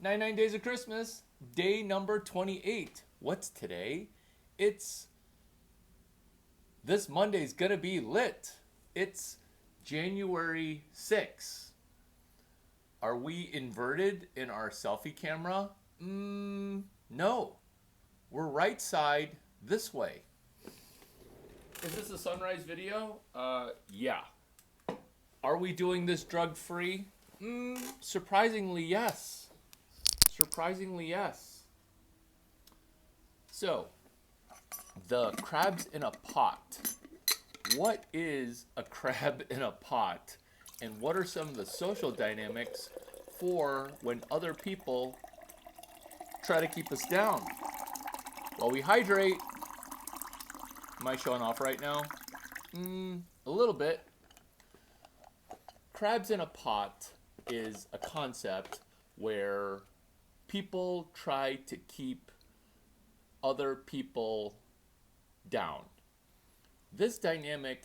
99 Days of Christmas, day number 28. What's today? It's this Monday's gonna be lit. It's January 6th. Are we inverted in our selfie camera? No. We're right side this way. Is this a sunrise video? Yeah. Are we doing this drug free? Surprisingly, yes. Surprisingly, yes. So, the crabs in a pot. What is a crab in a pot? And what are some of the social dynamics for when other people try to keep us down? While we hydrate, am I showing off right now? A little bit. Crabs in a pot is a concept where people try to keep other people down. This dynamic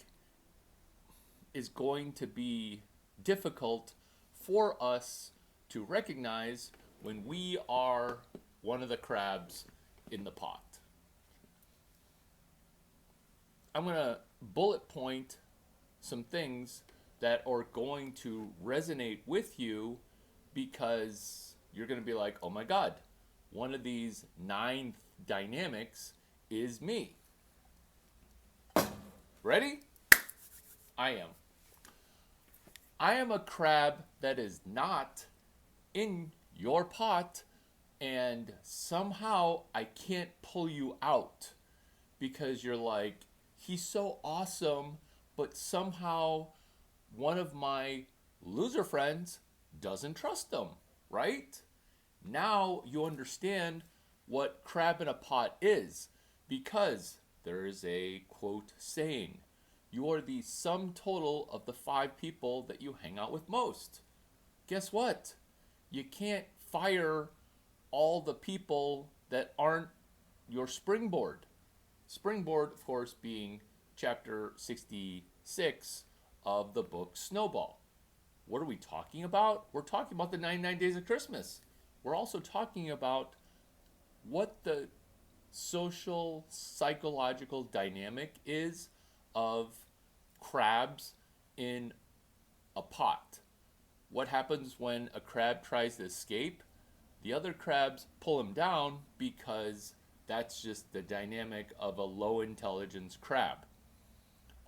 is going to be difficult for us to recognize when we are one of the crabs in the pot. I'm going to bullet point some things that are going to resonate with you because you're going to be like, oh my God, one of these 9 dynamics is me. Ready? I am. I am a crab that is not in your pot, and somehow I can't pull you out because you're like, he's so awesome, but somehow one of my loser friends doesn't trust him, right? Now you understand what crab in a pot is, because there is a quote saying, you are the sum total of the 5 people that you hang out with most. Guess what? You can't fire all the people that aren't your springboard. Springboard, of course, being chapter 66 of the book Snowball. What are we talking about? We're talking about the 99 Days of Christmas. We're also talking about what the social, psychological dynamic is of crabs in a pot. What happens when a crab tries to escape? The other crabs pull him down because that's just the dynamic of a low intelligence crab.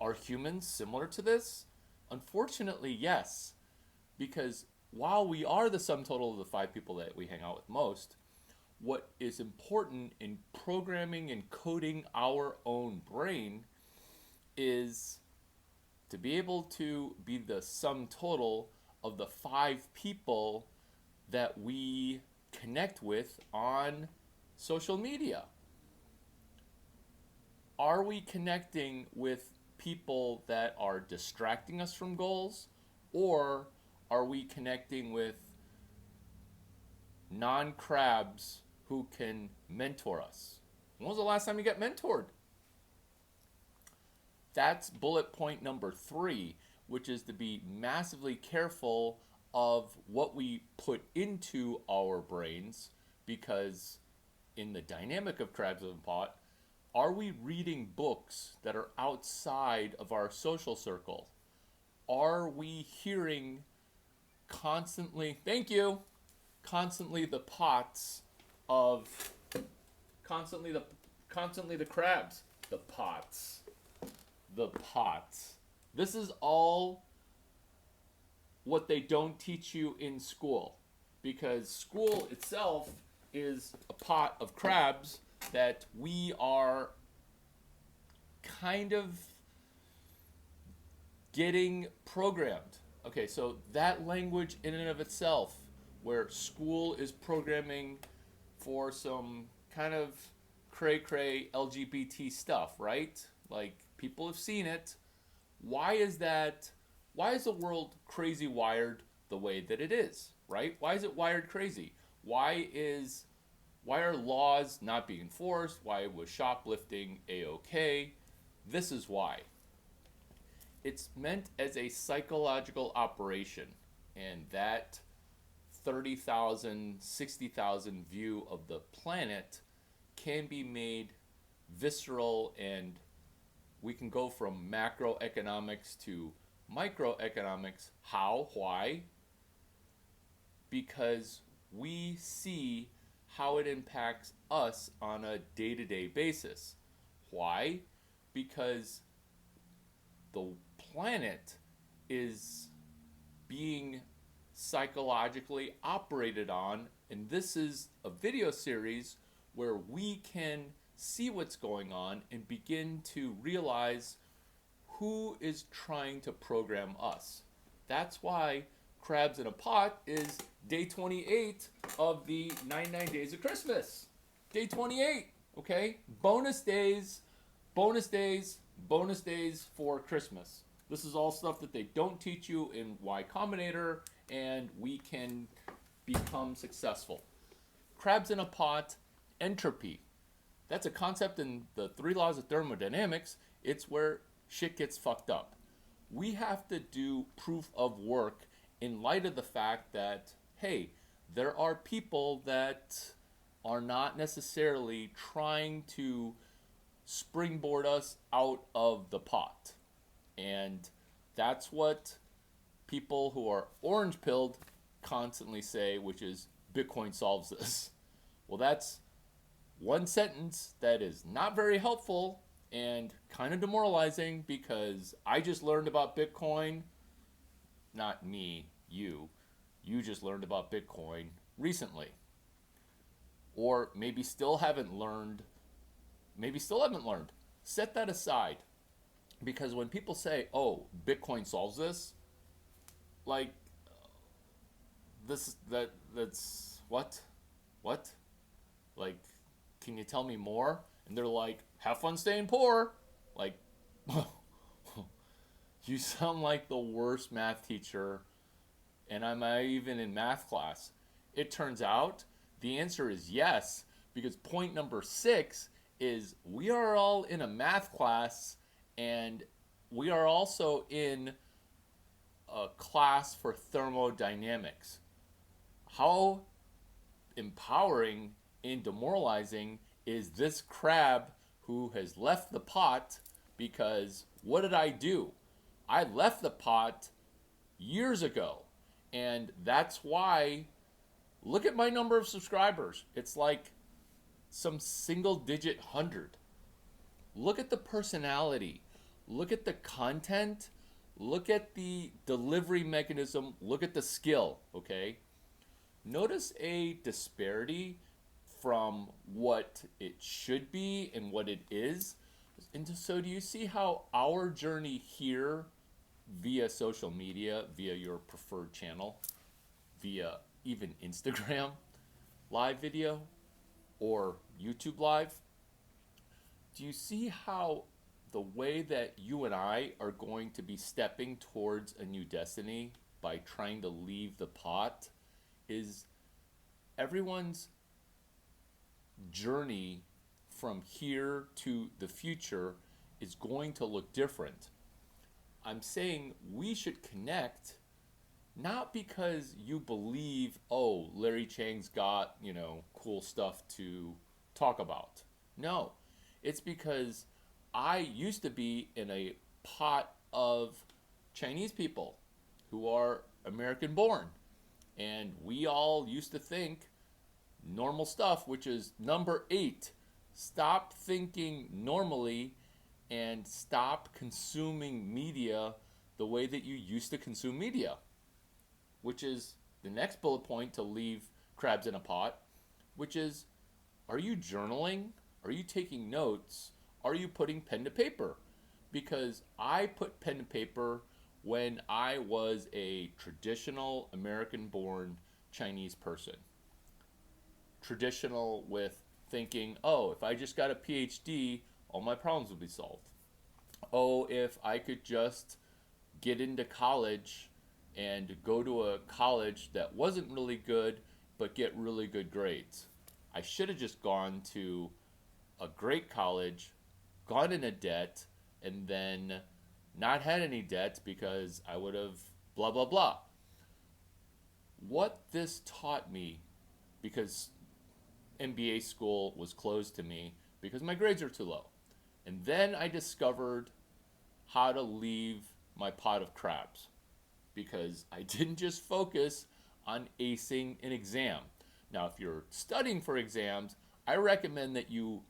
Are humans similar to this? Unfortunately, yes. Because while we are the sum total of the 5 people that we hang out with most, what is important in programming and coding our own brain is to be able to be the sum total of the 5 people that we connect with on social media. Are we connecting with people that are distracting us from goals, or are we connecting with non-crabs who can mentor us? When was the last time you got mentored? That's bullet point number 3, which is to be massively careful of what we put into our brains, because in the dynamic of crabs in a pot, are we reading books that are outside of our social circle? Are we hearing constantly, thank you, constantly the pots of, constantly the crabs, the pots. This is all what they don't teach you in school, because school itself is a pot of crabs that we are kind of getting programmed. Okay, so that language in and of itself, where school is programming for some kind of cray-cray LGBT stuff, right? Like, people have seen it. Why is that? Why is the world crazy wired the way that it is, right? Why is it wired crazy? Why are laws not being enforced? Why was shoplifting a-okay? This is why. It's meant as a psychological operation, and that 30,000, 60,000 view of the planet can be made visceral, and we can go from macroeconomics to microeconomics. How? Why? Because we see how it impacts us on a day-to-day basis. Why? Because the planet is being psychologically operated on, and this is a video series where we can see what's going on and begin to realize who is trying to program us. That's why Crabs in a Pot is day 28 of the 99 Days of Christmas. Day 28, okay? Bonus days, bonus days, bonus days for Christmas. This is all stuff that they don't teach you in Y Combinator, and we can become successful. Crabs in a Pot, entropy. That's a concept in the 3 laws of thermodynamics. It's where shit gets fucked up. We have to do proof of work in light of the fact that, hey, there are people that are not necessarily trying to springboard us out of the pot. And that's what people who are orange pilled constantly say, which is Bitcoin solves this. Well, that's one sentence that is not very helpful and kind of demoralizing, because I just learned about Bitcoin. Not me, you. You just learned about Bitcoin recently. Or maybe still haven't learned. Set that aside. Because when people say, oh, Bitcoin solves this, like, that's what? Like, can you tell me more? And they're like, have fun staying poor. Like, you sound like the worst math teacher, and I'm even in math class. It turns out the answer is yes, because point number 6 is we are all in a math class, and we are also in a class for thermodynamics. How empowering and demoralizing is this crab who has left the pot? Because what did I do? I left the pot years ago, and that's why, look at my number of subscribers. It's like some single digit 100. Look at the personality. Look at the content. Look at the delivery mechanism. Look at the skill, okay? Notice a disparity from what it should be and what it is. And so do you see how our journey here via social media, via your preferred channel, via even Instagram live video or YouTube live, do you see how the way that you and I are going to be stepping towards a new destiny by trying to leave the pot is everyone's journey from here to the future is going to look different. I'm saying we should connect, not because you believe, oh, Larry Chang's got, cool stuff to talk about. No, it's because I used to be in a pot of Chinese people who are American born. And we all used to think normal stuff, which is number 8. Stop thinking normally and stop consuming media the way that you used to consume media, which is the next bullet point to leave Crabs in a Pot, which is, are you journaling? Are you taking notes? Are you putting pen to paper? Because I put pen to paper when I was a traditional American-born Chinese person. Traditional with thinking, oh, if I just got a PhD, all my problems would be solved. Oh, if I could just get into college and go to a college that wasn't really good, but get really good grades. I should have just gone to a great college, gone into debt, and then not had any debt because I would have blah, blah, blah. What this taught me, because MBA school was closed to me because my grades are too low. And then I discovered how to leave my pot of crabs because I didn't just focus on acing an exam. Now, if you're studying for exams, I recommend that you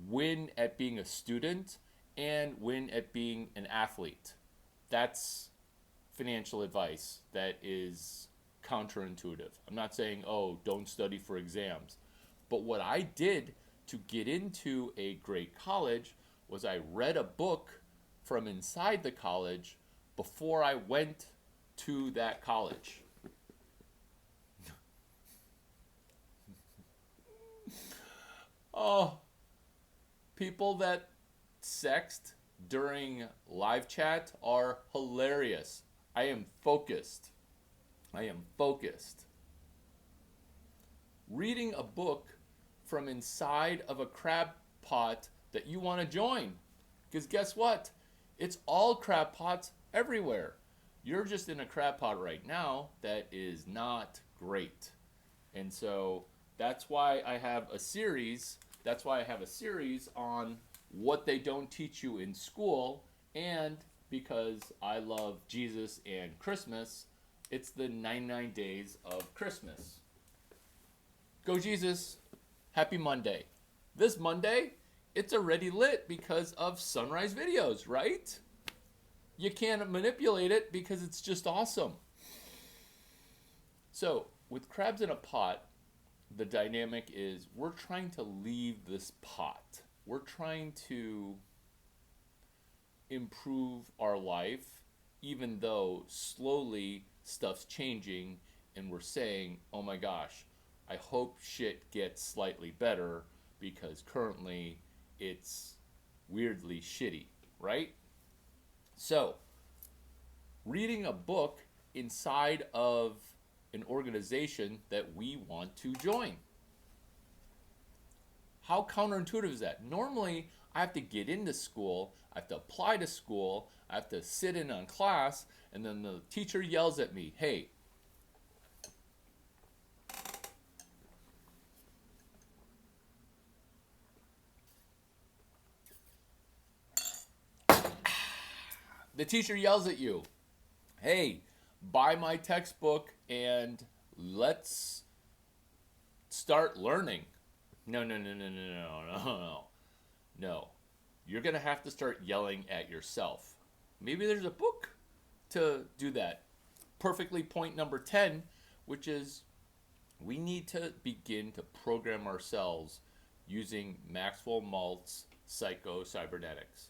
win at being a student and win at being an athlete. That's financial advice that is counterintuitive. I'm not saying, oh, don't study for exams. But what I did to get into a great college was I read a book from inside the college before I went to that college. Oh, people that sext during live chat are hilarious. I am focused. I am focused. Reading a book from inside of a crab pot that you want to join. Because guess what? It's all crab pots everywhere. You're just in a crab pot right now that is not great. And so that's why I have a series. That's why I have a series on what they don't teach you in school. And because I love Jesus and Christmas, it's the 99 days of Christmas. Go Jesus. Happy Monday. This Monday, it's already lit because of Sunrise Videos, right? You can't manipulate it because it's just awesome. So, with Crabs in a Pot, the dynamic is we're trying to leave this pot. We're trying to improve our life, even though slowly stuff's changing and we're saying, oh my gosh, I hope shit gets slightly better because currently it's weirdly shitty, right? So, reading a book inside of an organization that we want to join. How counterintuitive is that? Normally, I have to get into school, I have to apply to school, I have to sit in on class, and then the teacher yells at me, hey, the teacher yells at you, hey, buy my textbook and let's start learning. No. No. You're going to have to start yelling at yourself. Maybe there's a book to do that. Perfectly point number 10, which is we need to begin to program ourselves using Maxwell Maltz Psycho-Cybernetics.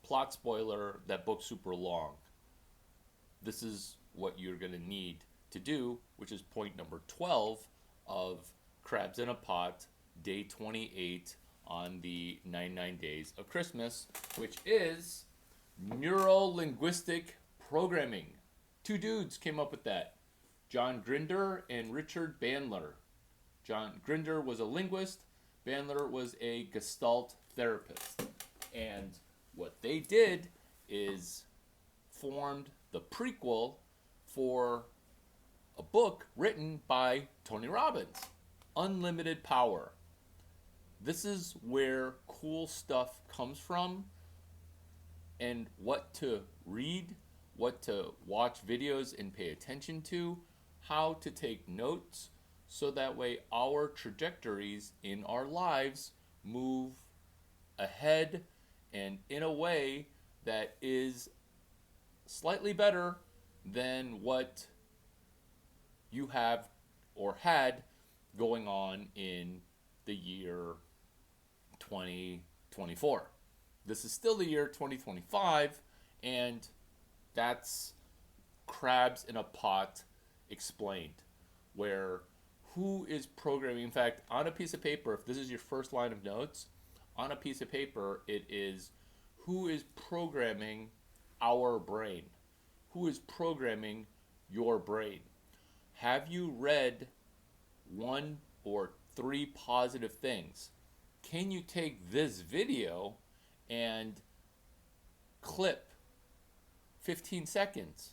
Plot spoiler, that book's super long. This is what you're going to need to do, which is point number 12 of Crabs in a Pot, day 28 on the 99 Days of Christmas, which is neuro-linguistic programming. Two dudes came up with that, John Grinder and Richard Bandler. John Grinder was a linguist, Bandler was a Gestalt therapist. And what they did is formed the prequel for a book written by Tony Robbins, Unlimited Power. This is where cool stuff comes from and what to read, what to watch videos and pay attention to, how to take notes, so that way our trajectories in our lives move ahead and in a way that is slightly better than what you have or had going on in the year 2024. This is still the year 2025, and that's Crabs in a Pot explained, where who is programming. In fact, on a piece of paper, if this is your first line of notes, on a piece of paper, it is who is programming our brain? Who is programming your brain? Have you read 1 or 3 positive things? Can you take this video and clip 15 seconds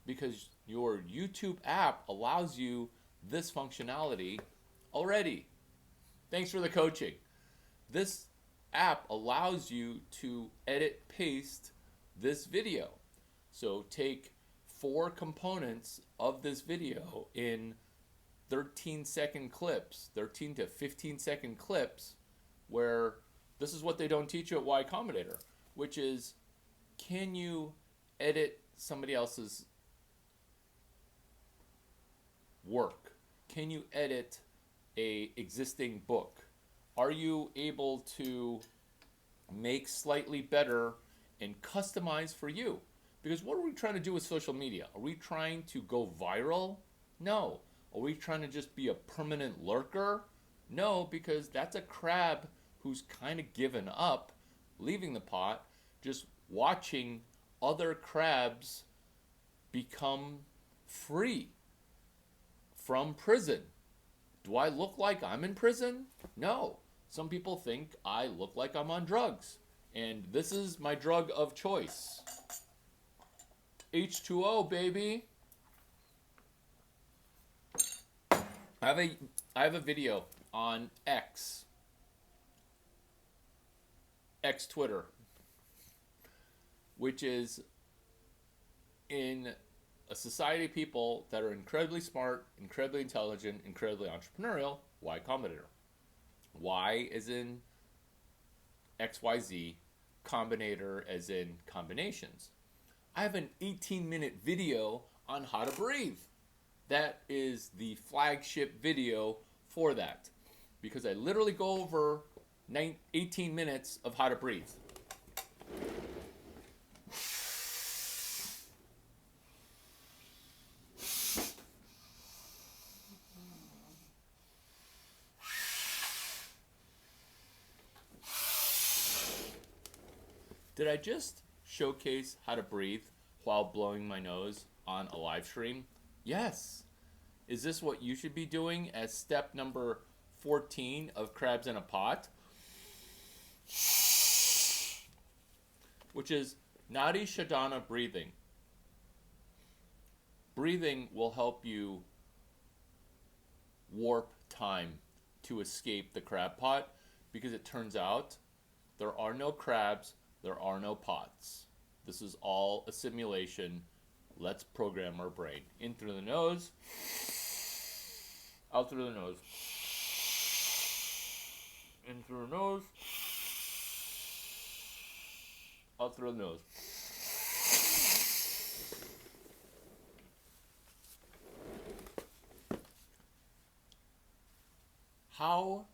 because your YouTube app allows you this functionality already. Thanks for the coaching. This app allows you to edit, paste this video. So take 4 components of this video in 13-second clips, 13 to 15-second clips, where this is what they don't teach you at Y Combinator, which is, can you edit somebody else's work? Can you edit a existing book? Are you able to make slightly better and customize for you? Because what are we trying to do with social media? Are we trying to go viral? No. Are we trying to just be a permanent lurker? No, because that's a crab who's kind of given up, leaving the pot, just watching other crabs become free from prison. Do I look like I'm in prison? No. Some people think I look like I'm on drugs. And this is my drug of choice. H2O, baby. I have a video on X Twitter, which is in a society of people that are incredibly smart, incredibly intelligent, incredibly entrepreneurial. Y Combinator. Y as in XYZ, Combinator as in combinations. I have an 18-minute video on how to breathe. That is the flagship video for that, because I literally go over 18 minutes of how to breathe. Did I just showcase how to breathe while blowing my nose on a live stream? Yes. Is this what you should be doing as step number 14 of Crabs in a Pot? Which is Nadi Shodhana breathing. Breathing will help you warp time to escape the crab pot, because it turns out there are no crabs, there are no pots. This is all a simulation. Let's program our brain. In through the nose, out through the nose. In through the nose, out through the nose. How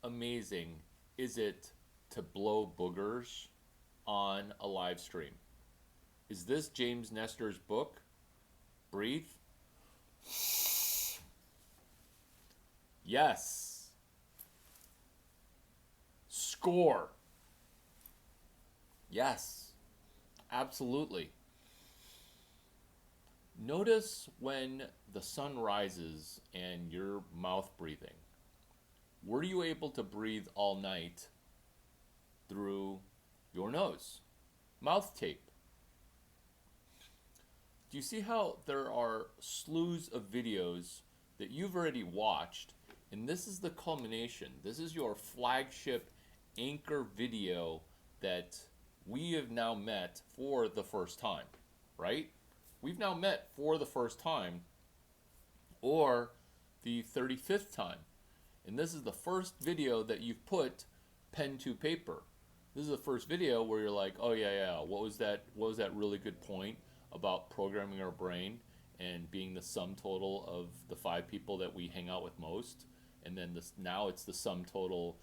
amazing is it to blow boogers on a live stream? Is this James Nestor's book, Breathe? Yes. Score. Yes, absolutely. Notice when the sun rises and you're mouth breathing. Were you able to breathe all night through your nose? Mouth tape. Do you see how there are slews of videos that you've already watched, and this is the culmination? This is your flagship anchor video that we have now met for the first time, right? We've now met for the first time, or the 35th time. And this is the first video that you've put pen to paper. This is the first video where you're like, oh yeah, what was that really good point about programming our brain and being the sum total of the 5 people that we hang out with most, and then now it's the sum total